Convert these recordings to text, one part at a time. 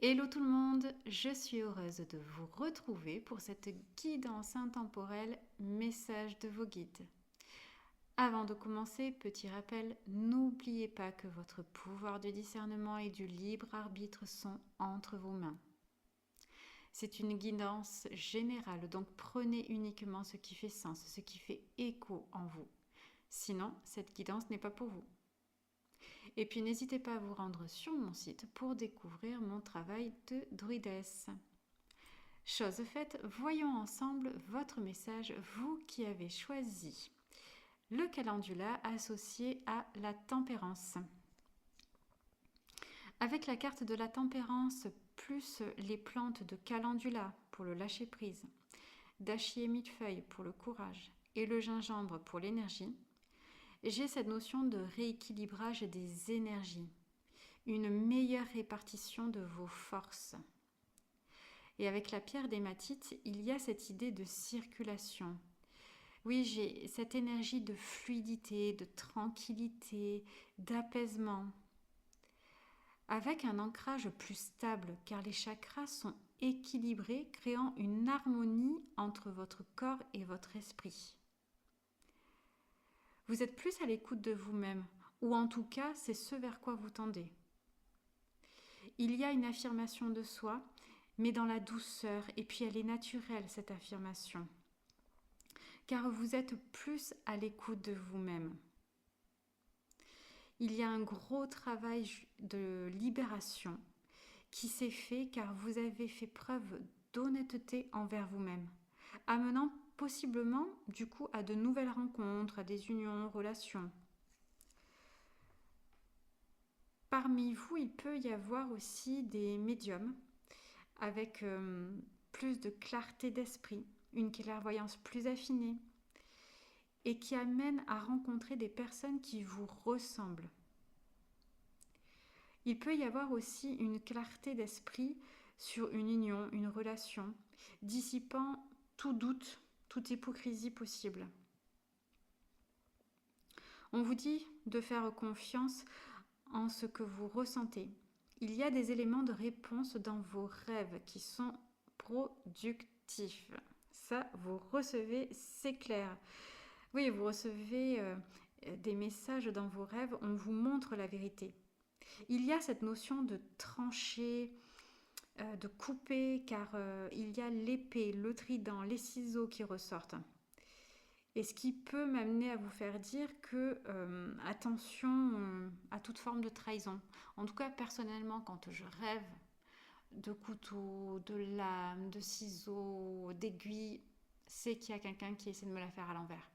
Hello tout le monde, je suis heureuse de vous retrouver pour cette guidance intemporelle message de vos guides. Avant de commencer, petit rappel, n'oubliez pas que votre pouvoir de discernement et du libre arbitre sont entre vos mains. C'est une guidance générale, donc prenez uniquement ce qui fait sens, ce qui fait écho en vous. Sinon, cette guidance n'est pas pour vous. Et puis n'hésitez pas à vous rendre sur mon site pour découvrir mon travail de druidesse. Chose faite, voyons ensemble votre message, vous qui avez choisi le calendula associé à la tempérance. Avec la carte de la tempérance plus les plantes de calendula pour le lâcher prise, dachier millefeuille pour le courage et le gingembre pour l'énergie, j'ai cette notion de rééquilibrage des énergies, une meilleure répartition de vos forces. Et avec la pierre d'hématite, il y a cette idée de circulation. Oui, j'ai cette énergie de fluidité, de tranquillité, d'apaisement, avec un ancrage plus stable, car les chakras sont équilibrés, créant une harmonie entre votre corps et votre esprit. Vous êtes plus à l'écoute de vous-même, ou en tout cas, c'est ce vers quoi vous tendez. Il y a une affirmation de soi, mais dans la douceur, et puis elle est naturelle, cette affirmation. Car vous êtes plus à l'écoute de vous-même. Il y a un gros travail de libération qui s'est fait car vous avez fait preuve d'honnêteté envers vous-même, amenant possiblement du coup à de nouvelles rencontres, à des unions, relations. Parmi vous, il peut y avoir aussi des médiums avec plus de clarté d'esprit, une clairvoyance plus affinée et qui amène à rencontrer des personnes qui vous ressemblent. Il peut y avoir aussi une clarté d'esprit sur une union, une relation, dissipant tout doute, toute hypocrisie possible. On vous dit de faire confiance en ce que vous ressentez. Il y a des éléments de réponse dans vos rêves qui sont productifs. Ça, vous recevez, c'est clair. Oui, vous recevez des messages dans vos rêves, on vous montre la vérité. Il y a cette notion de trancher, de couper, car il y a l'épée, le trident, les ciseaux qui ressortent. Et ce qui peut m'amener à vous faire dire que attention à toute forme de trahison. En tout cas, personnellement, quand je rêve de couteaux, de lames, de ciseaux, d'aiguilles, c'est qu'il y a quelqu'un qui essaie de me la faire à l'envers.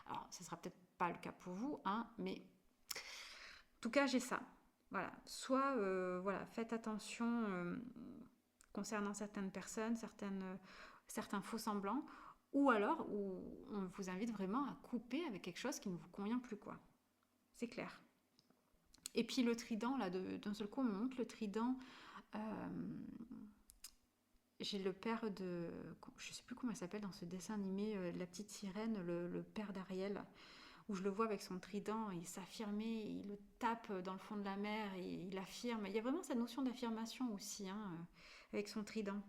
Alors, ce sera peut-être pas le cas pour vous, hein, mais en tout cas, j'ai ça. Voilà. Soit, voilà, faites attention concernant certaines personnes, certains faux semblants, ou alors où on vous invite vraiment à couper avec quelque chose qui ne vous convient plus, quoi. C'est clair. Et puis le trident, là, d'un seul coup, on me montre le trident. Euh, j'ai le père de... Je sais plus comment il s'appelle dans ce dessin animé, la petite sirène, le père d'Ariel, où je le vois avec son trident, il s'affirmait, il le tape dans le fond de la mer, et il affirme. Il y a vraiment cette notion d'affirmation aussi, hein, avec son trident.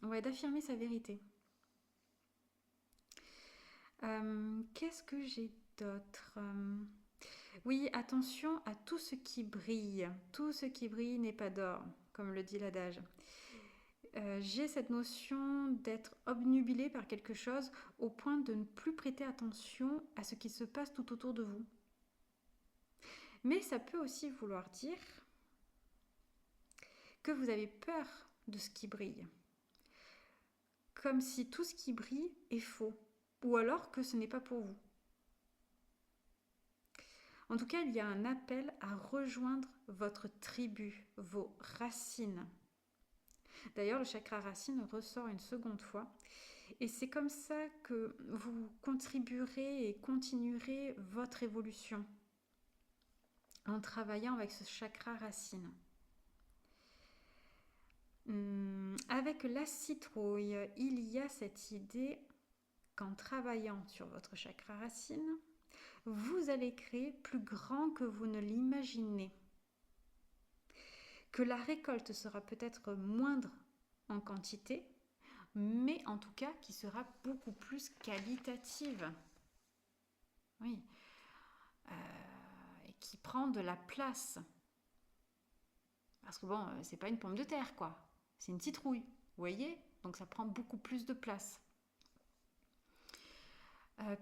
Ouais, d'affirmer sa vérité. Qu'est-ce que j'ai d'autre? Oui, attention à tout ce qui brille. Tout ce qui brille n'est pas d'or, comme le dit l'adage. J'ai cette notion d'être obnubilé par quelque chose au point de ne plus prêter attention à ce qui se passe tout autour de vous. Mais ça peut aussi vouloir dire que vous avez peur de ce qui brille. Comme si tout ce qui brille est faux. Ou alors que ce n'est pas pour vous. En tout cas, il y a un appel à rejoindre votre tribu, vos racines. D'ailleurs, le chakra racine ressort une seconde fois. Et c'est comme ça que vous contribuerez et continuerez votre évolution en travaillant avec ce chakra racine. Avec la citrouille, il y a cette idée qu'en travaillant sur votre chakra racine, vous allez créer plus grand que vous ne l'imaginez. que la récolte sera peut-être moindre en quantité, mais en tout cas qui sera beaucoup plus qualitative. Oui. Et qui prend de la place. Parce que bon, c'est pas une pomme de terre, quoi. C'est une citrouille, vous voyez? Donc ça prend beaucoup plus de place.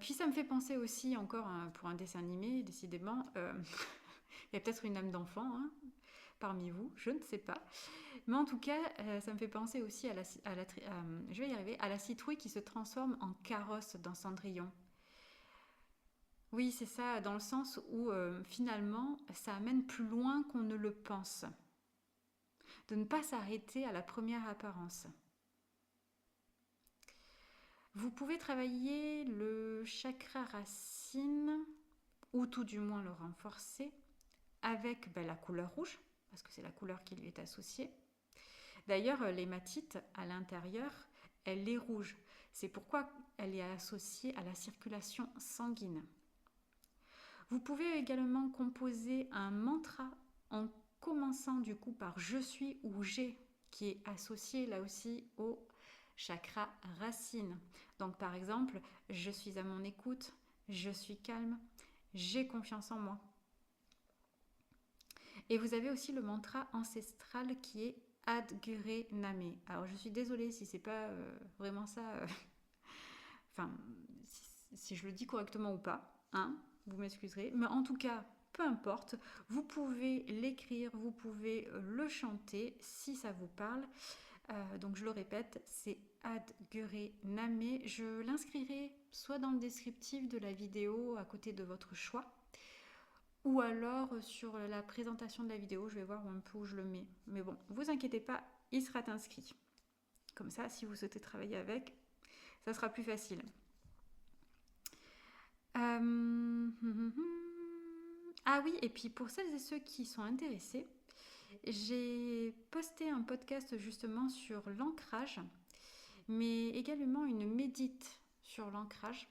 Puis ça me fait penser aussi encore pour un dessin animé, décidément. Il y a peut-être une âme d'enfant hein, parmi vous, je ne sais pas. Mais en tout cas, ça me fait penser aussi je vais y arriver, à la citrouille qui se transforme en carrosse dans Cendrillon. Oui, c'est ça, dans le sens où finalement, ça amène plus loin qu'on ne le pense. De ne pas s'arrêter à la première apparence. Vous pouvez travailler le chakra racine, ou tout du moins le renforcer, avec la couleur rouge, parce que c'est la couleur qui lui est associée. D'ailleurs, l'hématite, à l'intérieur, elle est rouge. C'est pourquoi elle est associée à la circulation sanguine. Vous pouvez également composer un mantra en commençant du coup par je suis ou j'ai, qui est associé là aussi au chakra racine. Donc par exemple, je suis à mon écoute, je suis calme, j'ai confiance en moi. Et vous avez aussi le mantra ancestral qui est Adgure Name. Alors je suis désolée si c'est pas vraiment ça, enfin si je le dis correctement ou pas, hein, vous m'excuserez, mais en tout cas, peu importe, vous pouvez l'écrire, vous pouvez le chanter si ça vous parle. Donc je le répète, c'est Adgure Name. Je l'inscrirai soit dans le descriptif de la vidéo à côté de votre choix, ou alors sur la présentation de la vidéo, je vais voir un peu où je le mets. Mais bon, vous inquiétez pas, il sera inscrit. Comme ça, si vous souhaitez travailler avec, ça sera plus facile. Ah oui, et puis pour celles et ceux qui sont intéressés, j'ai posté un podcast justement sur l'ancrage, mais également une médite sur l'ancrage.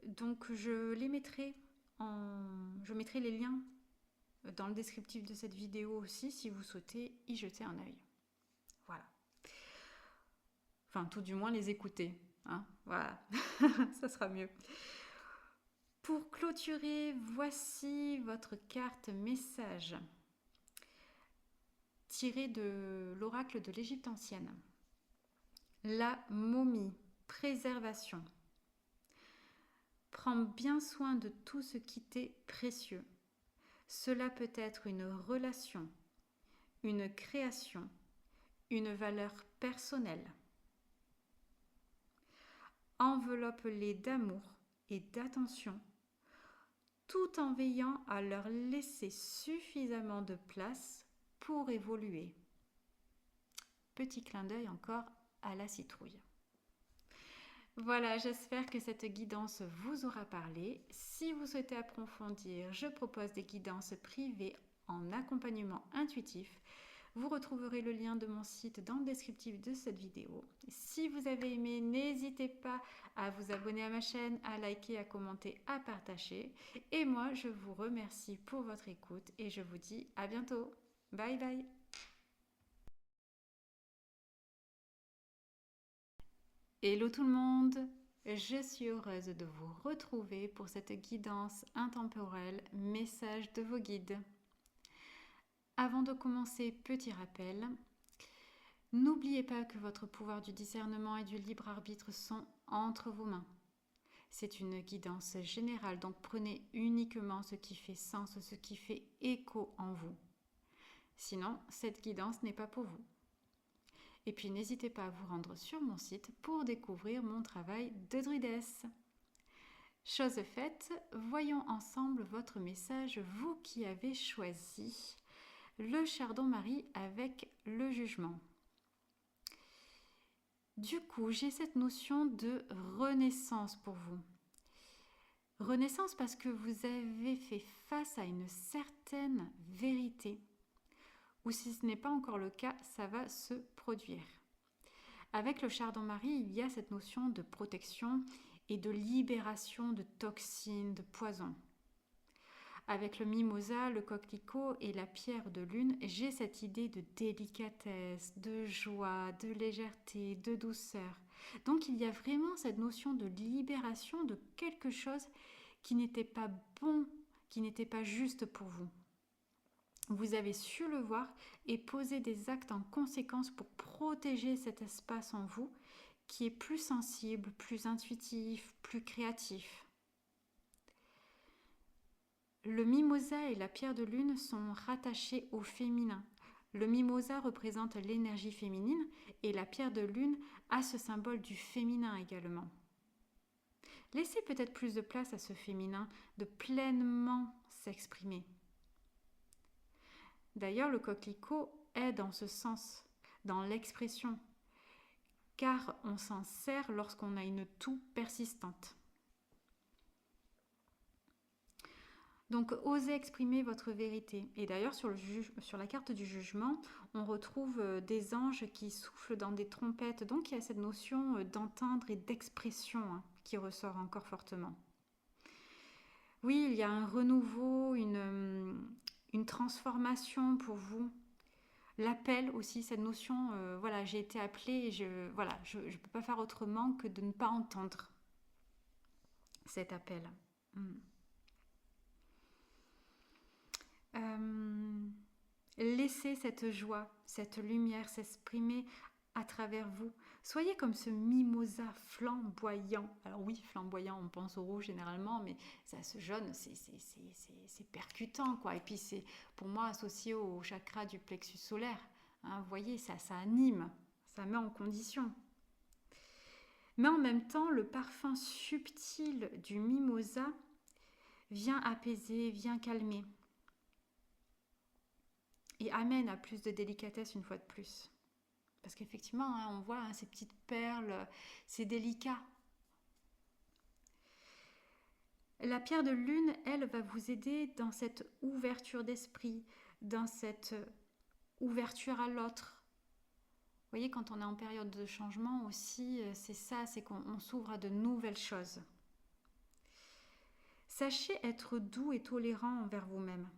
Donc je mettrai les liens dans le descriptif de cette vidéo aussi si vous souhaitez y jeter un œil. Voilà. Enfin, tout du moins les écouter. Hein, voilà, ça sera mieux. Pour clôturer, voici votre carte message tirée de l'oracle de l'Égypte ancienne. La momie, préservation. Prends bien soin de tout ce qui t'est précieux. Cela peut être une relation, une création, une valeur personnelle. Enveloppe-les d'amour et d'attention, tout en veillant à leur laisser suffisamment de place pour évoluer. Petit clin d'œil encore à la citrouille. Voilà, j'espère que cette guidance vous aura parlé. Si vous souhaitez approfondir, je propose des guidances privées en accompagnement intuitif. Vous retrouverez le lien de mon site dans le descriptif de cette vidéo. Si vous avez aimé, n'hésitez pas à vous abonner à ma chaîne, à liker, à commenter, à partager. Et moi, je vous remercie pour votre écoute et je vous dis à bientôt. Bye bye. Hello tout le monde, je suis heureuse de vous retrouver pour cette guidance intemporelle, message de vos guides. Avant de commencer, petit rappel, n'oubliez pas que votre pouvoir du discernement et du libre arbitre sont entre vos mains. C'est une guidance générale, donc prenez uniquement ce qui fait sens, ce qui fait écho en vous. Sinon, cette guidance n'est pas pour vous. Et puis n'hésitez pas à vous rendre sur mon site pour découvrir mon travail de druidesse. Chose faite, voyons ensemble votre message, vous qui avez choisi le Chardon-Marie avec le jugement. Du coup, j'ai cette notion de renaissance pour vous. Renaissance parce que vous avez fait face à une certaine vérité. Ou si ce n'est pas encore le cas, ça va se produire. Avec le Chardon-Marie, il y a cette notion de protection et de libération de toxines, de poisons. Avec le mimosa, le coquelicot et la pierre de lune, j'ai cette idée de délicatesse, de joie, de légèreté, de douceur. Donc il y a vraiment cette notion de libération de quelque chose qui n'était pas bon, qui n'était pas juste pour vous. Vous avez su le voir et poser des actes en conséquence pour protéger cet espace en vous qui est plus sensible, plus intuitif, plus créatif. Le mimosa et la pierre de lune sont rattachés au féminin. Le mimosa représente l'énergie féminine et la pierre de lune a ce symbole du féminin également. Laissez peut-être plus de place à ce féminin de pleinement s'exprimer. D'ailleurs, le coquelicot est dans ce sens, dans l'expression, car on s'en sert lorsqu'on a une toux persistante. Donc, osez exprimer votre vérité. Et d'ailleurs, sur la carte du jugement, on retrouve des anges qui soufflent dans des trompettes. Donc, il y a cette notion d'entendre et d'expression qui ressort encore fortement. Oui, il y a un renouveau, une transformation pour vous. L'appel aussi, cette notion, voilà, j'ai été appelée et je ne peux pas faire autrement que de ne pas entendre cet appel. Laissez cette joie, cette lumière s'exprimer à travers vous. Soyez comme ce mimosa flamboyant. Alors oui, flamboyant, on pense au rouge généralement, mais ça, ce jaune, c'est percutant, quoi. Et puis c'est pour moi associé au chakra du plexus solaire. Hein, vous voyez, ça anime, ça met en condition. Mais en même temps, le parfum subtil du mimosa vient apaiser, vient calmer. Et amène à plus de délicatesse une fois de plus. Parce qu'effectivement, on voit ces petites perles, c'est délicat. La pierre de lune, elle, va vous aider dans cette ouverture d'esprit, dans cette ouverture à l'autre. Vous voyez, quand on est en période de changement aussi, c'est ça, c'est qu'on s'ouvre à de nouvelles choses. Sachez être doux et tolérant envers vous-même.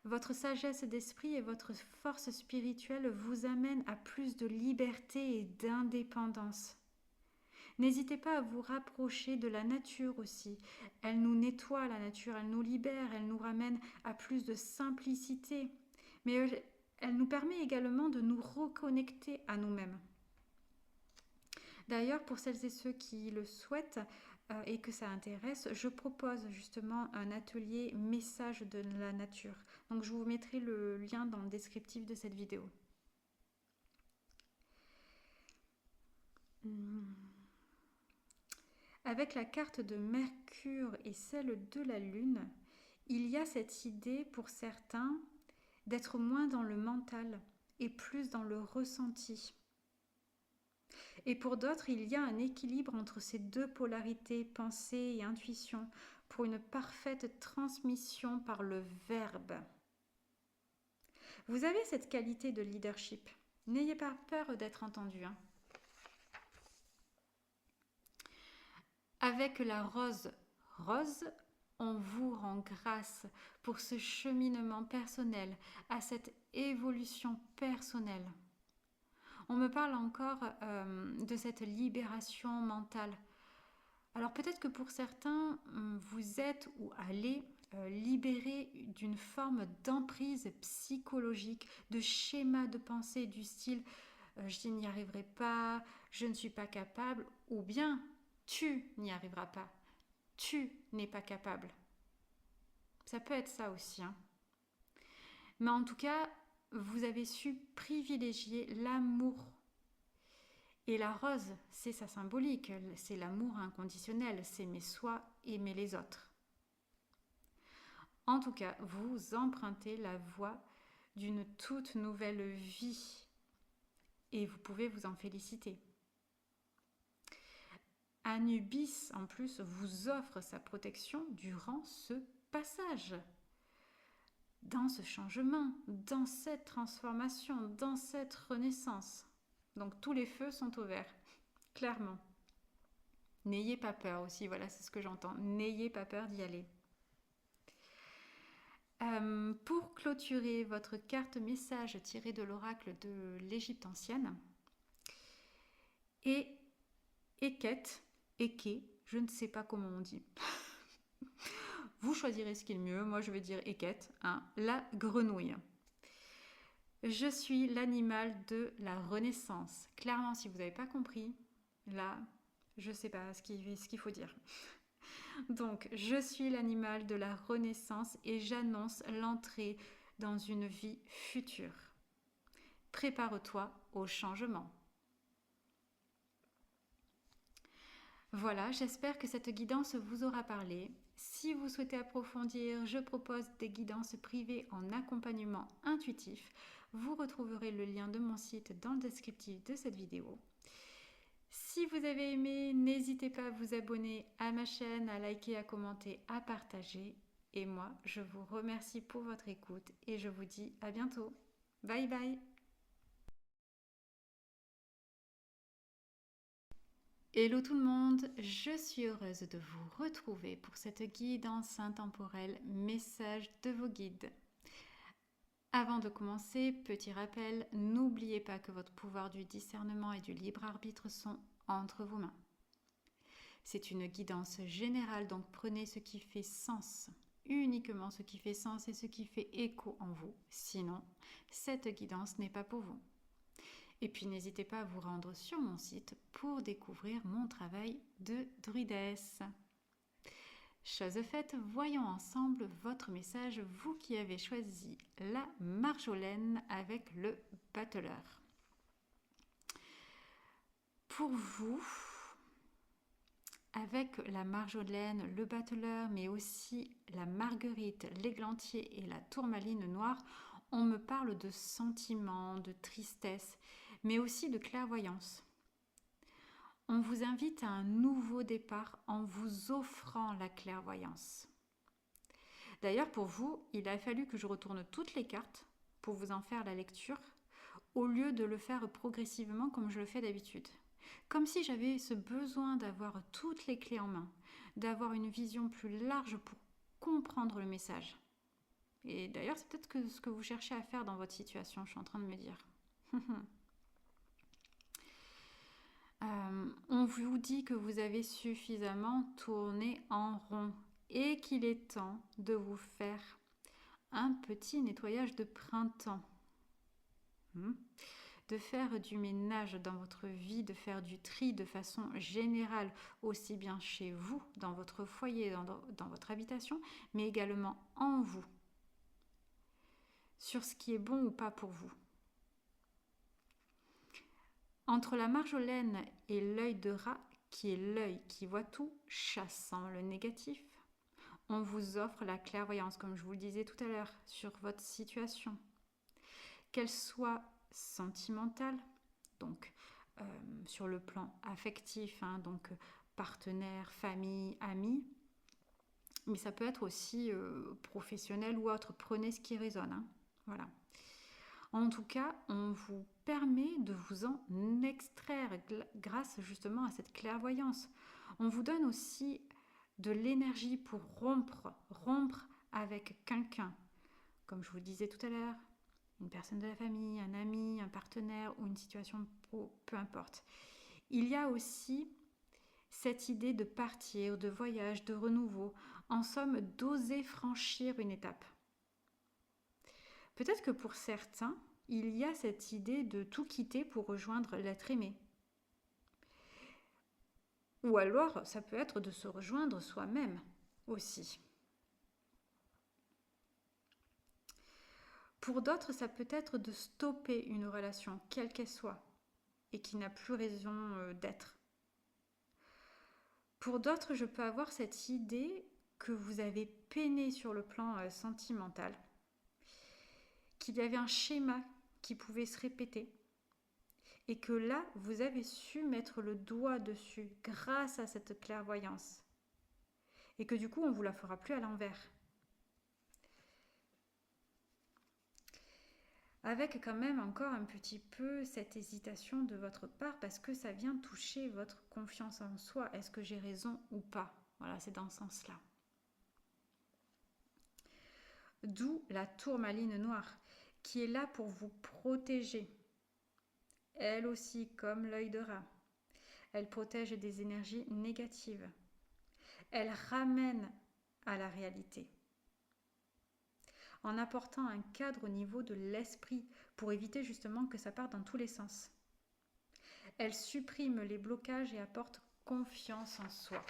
Votre sagesse d'esprit et votre force spirituelle vous amènent à plus de liberté et d'indépendance. N'hésitez pas à vous rapprocher de la nature aussi. Elle nous nettoie, la nature, elle nous libère, elle nous ramène à plus de simplicité. Mais elle nous permet également de nous reconnecter à nous-mêmes. D'ailleurs, pour celles et ceux qui le souhaitent, et que ça intéresse, je propose justement un atelier message de la nature. Donc je vous mettrai le lien dans le descriptif de cette vidéo. Avec la carte de Mercure et celle de la Lune, il y a cette idée pour certains d'être moins dans le mental et plus dans le ressenti. Et pour d'autres, il y a un équilibre entre ces deux polarités, pensée et intuition, pour une parfaite transmission par le verbe. Vous avez cette qualité de leadership. N'ayez pas peur d'être entendu. Avec la rose rose, on vous rend grâce pour ce cheminement personnel, à cette évolution personnelle. On me parle encore de cette libération mentale. Alors peut-être que pour certains, vous êtes ou allez libérer d'une forme d'emprise psychologique, de schéma de pensée du style je n'y arriverai pas, je ne suis pas capable, ou bien tu n'y arriveras pas, tu n'es pas capable. Ça peut être ça aussi. Mais en tout cas, vous avez su privilégier l'amour. Et la rose, c'est sa symbolique, c'est l'amour inconditionnel, c'est aimer soi, aimer les autres. En tout cas, vous empruntez la voie d'une toute nouvelle vie et vous pouvez vous en féliciter. Anubis, en plus, vous offre sa protection durant ce passage, dans ce changement, dans cette transformation, dans cette renaissance. Donc tous les feux sont ouverts, clairement. N'ayez pas peur aussi, voilà, c'est ce que j'entends. N'ayez pas peur d'y aller. Pour clôturer votre carte message tirée de l'oracle de l'Égypte ancienne, et Eket, Eke, je ne sais pas comment on dit. Vous choisirez ce qui est le mieux, moi je vais dire Eket, hein, la grenouille. Je suis l'animal de la renaissance. Clairement, si vous n'avez pas compris, là, je ne sais pas ce qu'il faut dire. Donc, je suis l'animal de la renaissance et j'annonce l'entrée dans une vie future. Prépare-toi au changement. Voilà, j'espère que cette guidance vous aura parlé. Si vous souhaitez approfondir, je propose des guidances privées en accompagnement intuitif. Vous retrouverez le lien de mon site dans le descriptif de cette vidéo. Si vous avez aimé, n'hésitez pas à vous abonner à ma chaîne, à liker, à commenter, à partager. Et moi, je vous remercie pour votre écoute et je vous dis à bientôt. Bye bye! Hello tout le monde, je suis heureuse de vous retrouver pour cette guidance intemporelle message de vos guides. Avant de commencer, petit rappel, n'oubliez pas que votre pouvoir du discernement et du libre arbitre sont entre vos mains. C'est une guidance générale, donc prenez ce qui fait sens, uniquement ce qui fait sens et ce qui fait écho en vous. Sinon, cette guidance n'est pas pour vous. Et puis n'hésitez pas à vous rendre sur mon site pour découvrir mon travail de druidesse. Chose faite, voyons ensemble votre message, vous qui avez choisi la marjolaine avec le battleur. Pour vous, avec la marjolaine, le battleur, mais aussi la marguerite, l'églantier et la tourmaline noire, on me parle de sentiments, de tristesse, mais aussi de clairvoyance. On vous invite à un nouveau départ en vous offrant la clairvoyance. D'ailleurs, pour vous, il a fallu que je retourne toutes les cartes pour vous en faire la lecture, au lieu de le faire progressivement comme je le fais d'habitude. Comme si j'avais ce besoin d'avoir toutes les clés en main, d'avoir une vision plus large pour comprendre le message. Et d'ailleurs, c'est peut-être ce que vous cherchez à faire dans votre situation, je suis en train de me dire. On vous dit que vous avez suffisamment tourné en rond et qu'il est temps de vous faire un petit nettoyage de printemps. De faire du ménage dans votre vie, de faire du tri de façon générale, aussi bien chez vous, dans votre foyer, dans votre habitation, mais également en vous, sur ce qui est bon ou pas pour vous. Entre la marjolaine et l'œil de rat, qui est l'œil qui voit tout, chassant le négatif, on vous offre la clairvoyance, comme je vous le disais tout à l'heure, sur votre situation. Qu'elle soit sentimentale, donc sur le plan affectif, donc partenaire, famille, amis, mais ça peut être aussi professionnel ou autre. Prenez ce qui résonne. Voilà. En tout cas, on vous permet de vous en extraire grâce justement à cette clairvoyance. On vous donne aussi de l'énergie pour rompre avec quelqu'un. Comme je vous le disais tout à l'heure, une personne de la famille, un ami, un partenaire ou une situation pro, peu importe. Il y a aussi cette idée de partir, de voyage, de renouveau, en somme d'oser franchir une étape. Peut-être que pour certains, il y a cette idée de tout quitter pour rejoindre l'être aimé. Ou alors, ça peut être de se rejoindre soi-même aussi. Pour d'autres, ça peut être de stopper une relation, quelle qu'elle soit, et qui n'a plus raison d'être. Pour d'autres, je peux avoir cette idée que vous avez peiné sur le plan sentimental, qu'il y avait un schéma qui pouvait se répéter, et que là, vous avez su mettre le doigt dessus grâce à cette clairvoyance, et que du coup, on ne vous la fera plus à l'envers. Avec quand même encore un petit peu cette hésitation de votre part parce que ça vient toucher votre confiance en soi. Est-ce que j'ai raison ou pas? Voilà, c'est dans ce sens-là. D'où la tourmaline noire, qui est là pour vous protéger. Elle aussi, comme l'œil de rat. Elle protège des énergies négatives. Elle ramène à la réalité, en apportant un cadre au niveau de l'esprit pour éviter justement que ça parte dans tous les sens. Elle supprime les blocages et apporte confiance en soi.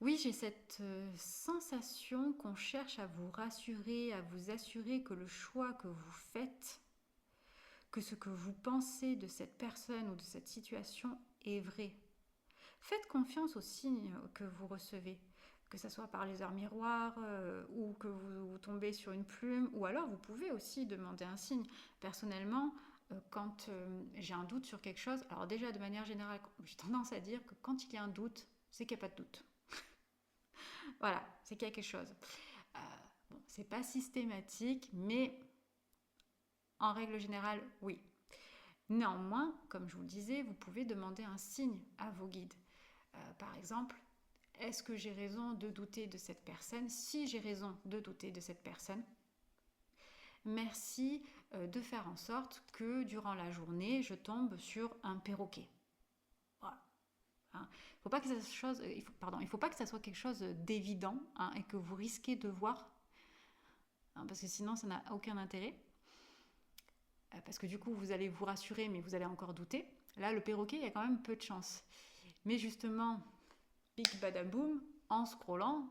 Oui, j'ai cette sensation qu'on cherche à vous rassurer, à vous assurer que le choix que vous faites, que ce que vous pensez de cette personne ou de cette situation est vrai. Faites confiance aux signes que vous recevez, que ce soit par les heures miroirs ou que vous tombez sur une plume, ou alors vous pouvez aussi demander un signe. Personnellement, quand j'ai un doute sur quelque chose, alors déjà de manière générale, j'ai tendance à dire que quand il y a un doute, c'est qu'il n'y a pas de doute. Voilà, c'est qu'il y a quelque chose. Bon, c'est pas systématique, mais en règle générale, oui. Néanmoins, comme je vous le disais, vous pouvez demander un signe à vos guides. Par exemple, est-ce que j'ai raison de douter de cette personne? Si j'ai raison de douter de cette personne, merci de faire en sorte que durant la journée, je tombe sur un perroquet. Voilà. Hein. Faut pas que il faut pas que ça soit quelque chose d'évident et que vous risquez de voir, parce que sinon ça n'a aucun intérêt. Parce que du coup, vous allez vous rassurer, mais vous allez encore douter. Là, le perroquet, il y a quand même peu de chance. Mais justement, big bada boom, en scrollant,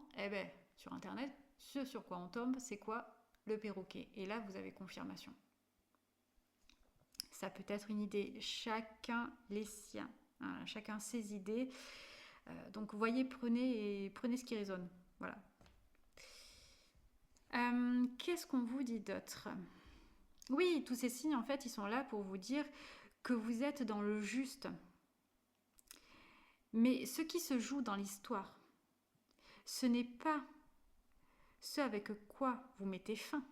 sur Internet, ce sur quoi on tombe, c'est quoi? Le perroquet. Et là, vous avez confirmation. Ça peut être une idée, chacun les siens, chacun ses idées. Donc, vous voyez, prenez ce qui résonne. Voilà. Qu'est-ce qu'on vous dit d'autre? Oui, tous ces signes, en fait, ils sont là pour vous dire que vous êtes dans le juste. Mais ce qui se joue dans l'histoire, ce n'est pas ce avec quoi vous mettez fin,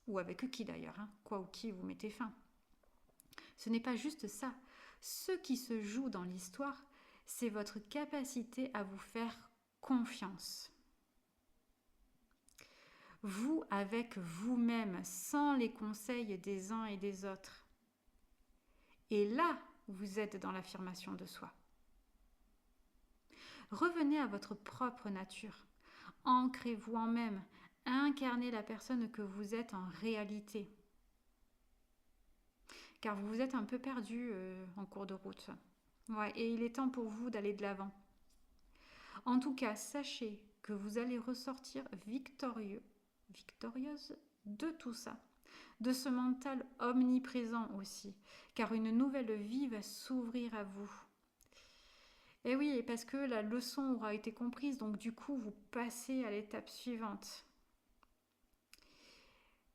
ou avec qui d'ailleurs, quoi ou qui vous mettez fin. Ce n'est pas juste ça. Ce qui se joue dans l'histoire, c'est votre capacité à vous faire confiance. Vous avec vous-même, sans les conseils des uns et des autres. Et là, vous êtes dans l'affirmation de soi. Revenez à votre propre nature. Ancrez-vous en même. Incarnez la personne que vous êtes en réalité. Car vous vous êtes un peu perdu en cours de route. Ouais, et il est temps pour vous d'aller de l'avant. En tout cas, sachez que vous allez ressortir victorieuse de tout ça. De ce mental omniprésent aussi. Car une nouvelle vie va s'ouvrir à vous. Et oui, parce que la leçon aura été comprise, donc du coup, vous passez à l'étape suivante.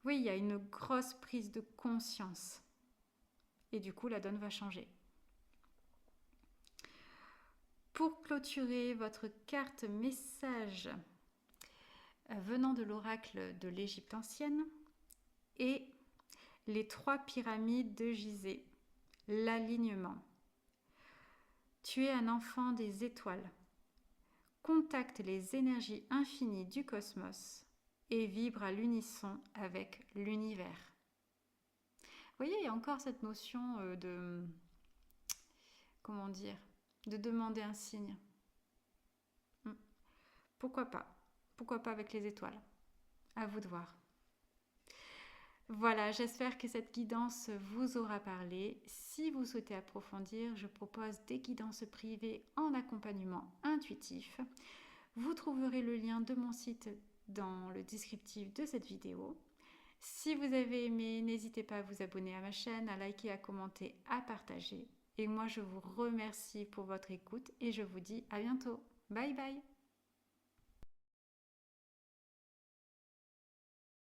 Oui, il y a une grosse prise de conscience. Et du coup, la donne va changer. Pour clôturer votre carte message venant de l'oracle de l'Égypte ancienne et les 3 pyramides de Gizeh, l'alignement. Tu es un enfant des étoiles. Contacte les énergies infinies du cosmos et vibre à l'unisson avec l'univers. Vous voyez, il y a encore cette notion de demander un signe. Pourquoi pas? Pourquoi pas avec les étoiles? À vous de voir. Voilà, j'espère que cette guidance vous aura parlé. Si vous souhaitez approfondir, je propose des guidances privées en accompagnement intuitif. Vous trouverez le lien de mon site dans le descriptif de cette vidéo. Si vous avez aimé, n'hésitez pas à vous abonner à ma chaîne, à liker, à commenter, à partager. Et moi, je vous remercie pour votre écoute et je vous dis à bientôt. Bye bye!